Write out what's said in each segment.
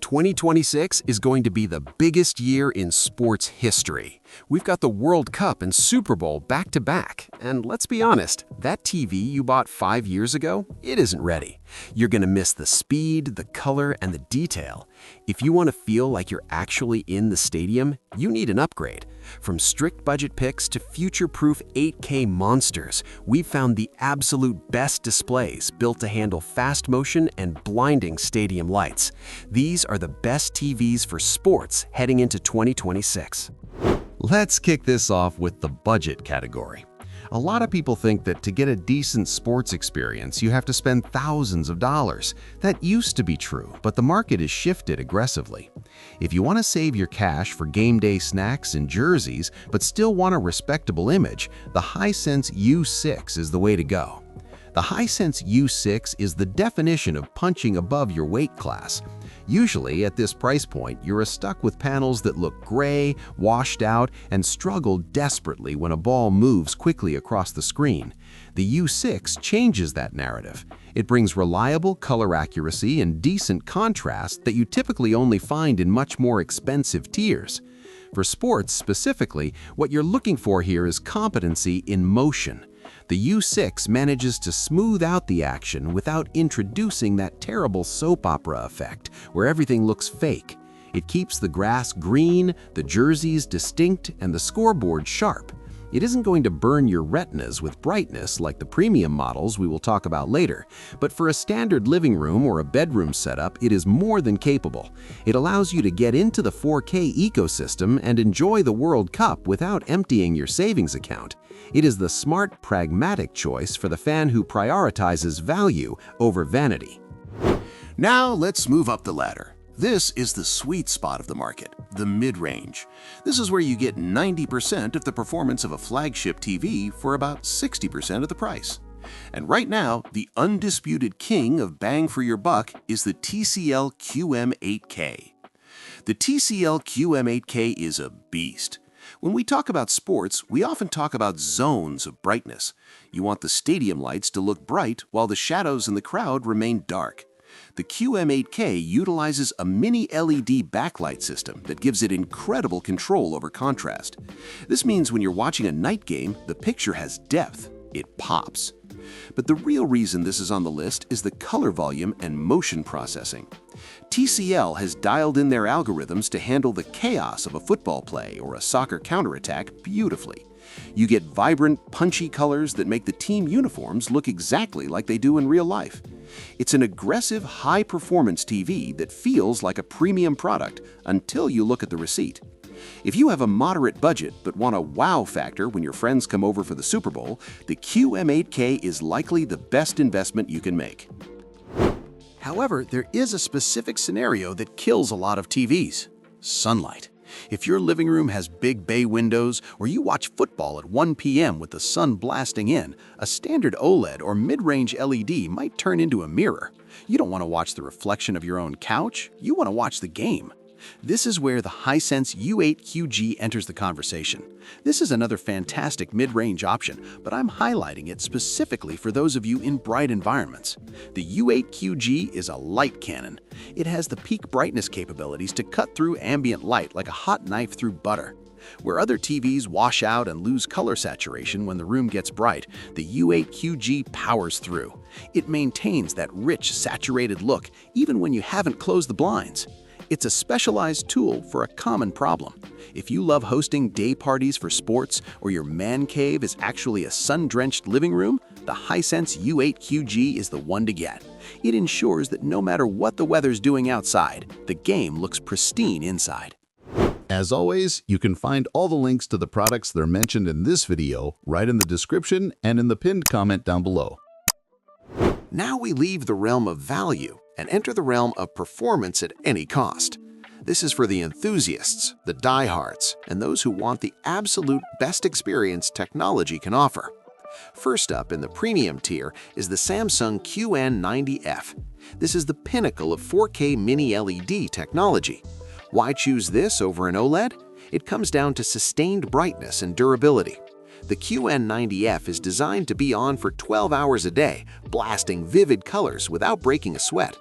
2026 is going to be the biggest year in sports history. We've got the World Cup and Super Bowl back to back, and let's be honest, that TV you bought 5 years ago, it isn't ready. You're gonna miss the speed, the color, and the detail. If you want to feel like you're actually in the stadium, you need an upgrade. From strict budget picks to future-proof 8K monsters, we've found the absolute best displays built to handle fast motion and blinding stadium lights. These are the best TVs for sports heading into 2026. Let's kick this off with the budget category. A lot of people think that to get a decent sports experience, you have to spend thousands of dollars. That used to be true, but the market has shifted aggressively. If you want to save your cash for game day snacks and jerseys, but still want a respectable image, the Hisense U6 is the way to go. The Hisense U6 is the definition of punching above your weight class. Usually, at this price point, you're stuck with panels that look gray, washed out, and struggle desperately when a ball moves quickly across the screen. The U6 changes that narrative. It brings reliable color accuracy and decent contrast that you typically only find in much more expensive tiers. For sports specifically, what you're looking for here is competency in motion. The U6 manages to smooth out the action without introducing that terrible soap opera effect where everything looks fake. It keeps the grass green, the jerseys distinct, and the scoreboard sharp. It isn't going to burn your retinas with brightness like the premium models we will talk about later, but for a standard living room or a bedroom setup, it is more than capable. It allows you to get into the 4K ecosystem and enjoy the World Cup without emptying your savings account. It is the smart, pragmatic choice for the fan who prioritizes value over vanity. Now let's move up the ladder. This is the sweet spot of the market, the mid-range. This is where you get 90% of the performance of a flagship TV for about 60% of the price. And right now, the undisputed king of bang for your buck is the TCL QM8K. The TCL QM8K is a beast. When we talk about sports, we often talk about zones of brightness. You want the stadium lights to look bright while the shadows in the crowd remain dark. The QM8K utilizes a mini LED backlight system that gives it incredible control over contrast. This means when you're watching a night game, the picture has depth. It pops. But the real reason this is on the list is the color volume and motion processing. TCL has dialed in their algorithms to handle the chaos of a football play or a soccer counterattack beautifully. You get vibrant, punchy colors that make the team uniforms look exactly like they do in real life. It's an aggressive, high-performance TV that feels like a premium product until you look at the receipt. If you have a moderate budget but want a wow factor when your friends come over for the Super Bowl, the QM8K is likely the best investment you can make. However, there is a specific scenario that kills a lot of TVs: sunlight. If your living room has big bay windows or you watch football at 1 p.m. with the sun blasting in, a standard OLED or mid-range LED might turn into a mirror. You don't want to watch the reflection of your own couch, you want to watch the game. This is where the Hisense U8QG enters the conversation. This is another fantastic mid-range option, but I'm highlighting it specifically for those of you in bright environments. The U8QG is a light cannon. It has the peak brightness capabilities to cut through ambient light like a hot knife through butter. Where other TVs wash out and lose color saturation when the room gets bright, the U8QG powers through. It maintains that rich, saturated look even when you haven't closed the blinds. It's a specialized tool for a common problem. If you love hosting day parties for sports or your man cave is actually a sun-drenched living room, the Hisense U8QG is the one to get. It ensures that no matter what the weather's doing outside, the game looks pristine inside. As always, you can find all the links to the products that are mentioned in this video right in the description and in the pinned comment down below. Now we leave the realm of value and enter the realm of performance at any cost. This is for the enthusiasts, the diehards, and those who want the absolute best experience technology can offer. First up in the premium tier is the Samsung QN90F. This is the pinnacle of 4K mini LED technology. Why choose this over an OLED? It comes down to sustained brightness and durability. The QN90F is designed to be on for 12 hours a day, blasting vivid colors without breaking a sweat.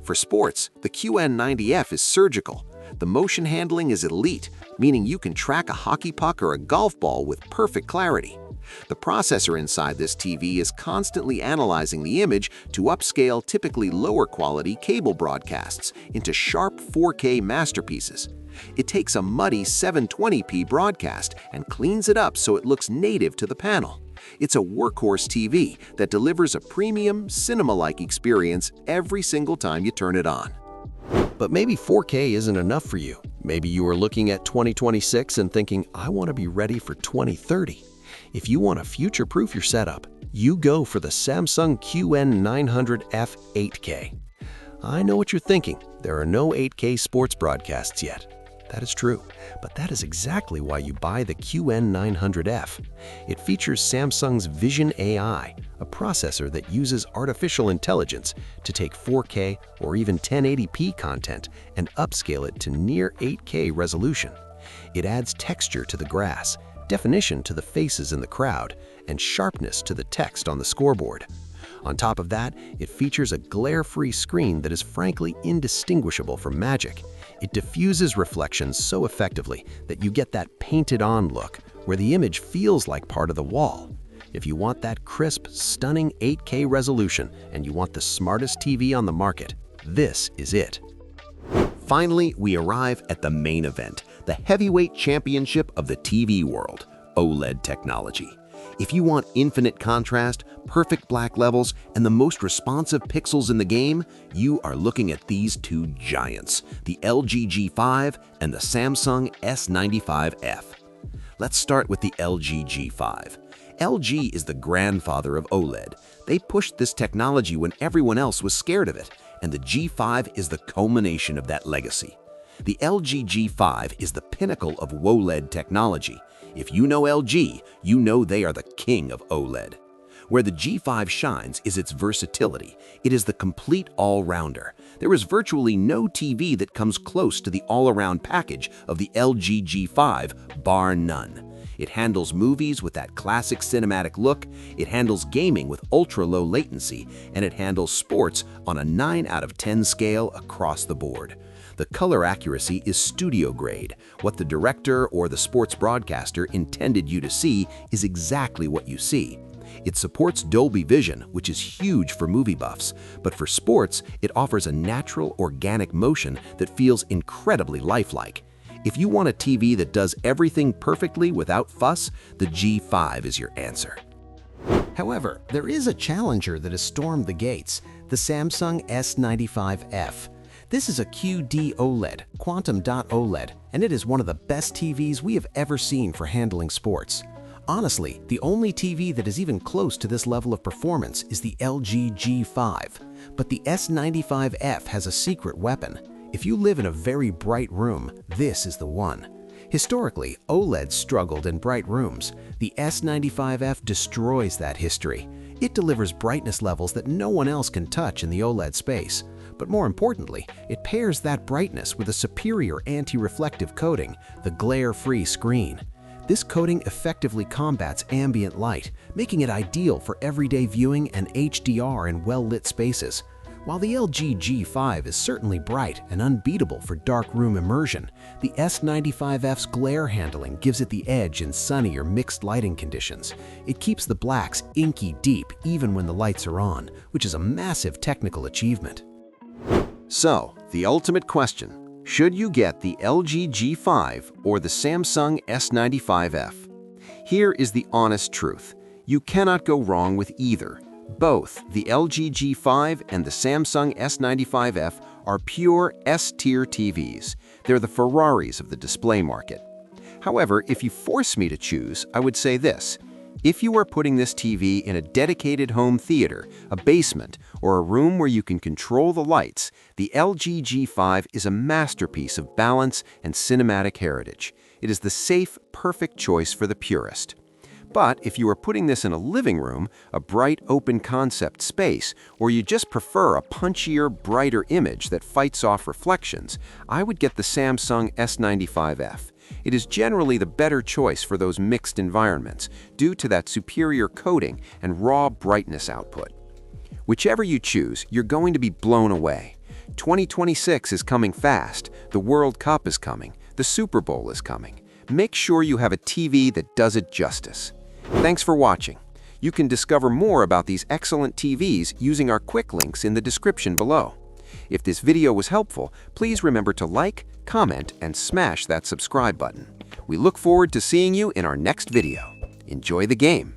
For sports, the QN90F is surgical. The motion handling is elite, meaning you can track a hockey puck or a golf ball with perfect clarity. The processor inside this TV is constantly analyzing the image to upscale typically lower quality cable broadcasts into sharp 4K masterpieces. It takes a muddy 720p broadcast and cleans it up so it looks native to the panel. It's a workhorse TV that delivers a premium, cinema-like experience every single time you turn it on. But maybe 4K isn't enough for you. Maybe you are looking at 2026 and thinking, I want to be ready for 2030. If you want to future-proof your setup, you go for the Samsung QN900F 8K. I know what you're thinking. There are no 8K sports broadcasts yet. That is true, but that is exactly why you buy the QN900F. It features Samsung's Vision AI, a processor that uses artificial intelligence to take 4K or even 1080p content and upscale it to near 8K resolution. It adds texture to the grass, definition to the faces in the crowd, and sharpness to the text on the scoreboard. On top of that, it features a glare-free screen that is frankly indistinguishable from Magic. It diffuses reflections so effectively that you get that painted-on look, where the image feels like part of the wall. If you want that crisp, stunning 8K resolution and you want the smartest TV on the market, this is it. Finally, we arrive at the main event, the heavyweight championship of the TV world, OLED technology. If you want infinite contrast, perfect black levels, and the most responsive pixels in the game, you are looking at these two giants, the LG G5 and the Samsung S95F. Let's start with the LG G5. LG is the grandfather of OLED. They pushed this technology when everyone else was scared of it, and the G5 is the culmination of that legacy. The LG G5 is the pinnacle of OLED technology. If you know LG, you know they are the king of OLED. Where the G5 shines is its versatility. It is the complete all-rounder. There is virtually no TV that comes close to the all-around package of the LG G5, bar none. It handles movies with that classic cinematic look, it handles gaming with ultra-low latency, and it handles sports on a 9 out of 10 scale across the board. The color accuracy is studio grade. What the director or the sports broadcaster intended you to see is exactly what you see. It supports Dolby Vision, which is huge for movie buffs, but for sports, it offers a natural, organic motion that feels incredibly lifelike. If you want a TV that does everything perfectly without fuss, the G5 is your answer. However, there is a challenger that has stormed the gates, the Samsung S95F. This is a QD OLED, quantum dot OLED, and it is one of the best TVs we have ever seen for handling sports. Honestly, the only TV that is even close to this level of performance is the LG G5. But the S95F has a secret weapon. If you live in a very bright room, this is the one. Historically, OLED struggled in bright rooms. The S95F destroys that history. It delivers brightness levels that no one else can touch in the OLED space. But more importantly, it pairs that brightness with a superior anti-reflective coating, the glare-free screen. This coating effectively combats ambient light, making it ideal for everyday viewing and HDR in well-lit spaces. While the LG G5 is certainly bright and unbeatable for dark room immersion, the S95F's glare handling gives it the edge in sunny or mixed lighting conditions. It keeps the blacks inky deep even when the lights are on, which is a massive technical achievement. So, the ultimate question, should you get the LG G5 or the Samsung S95F? Here is the honest truth. You cannot go wrong with either. Both the LG G5 and the Samsung S95F are pure S-tier TVs. They're the Ferraris of the display market. However, if you force me to choose, I would say this. If you are putting this TV in a dedicated home theater, a basement, or a room where you can control the lights, the LG G5 is a masterpiece of balance and cinematic heritage. It is the safe, perfect choice for the purist. But if you are putting this in a living room, a bright, open concept space, or you just prefer a punchier, brighter image that fights off reflections, I would get the Samsung S95F. It is generally the better choice for those mixed environments, due to that superior coating and raw brightness output. Whichever you choose, you're going to be blown away. 2026 is coming fast. The World Cup is coming. The Super Bowl is coming. Make sure you have a TV that does it justice. Thanks for watching. You can discover more about these excellent TVs using our quick links in the description below. If this video was helpful, please remember to like, comment, and smash that subscribe button. We look forward to seeing you in our next video. Enjoy the game!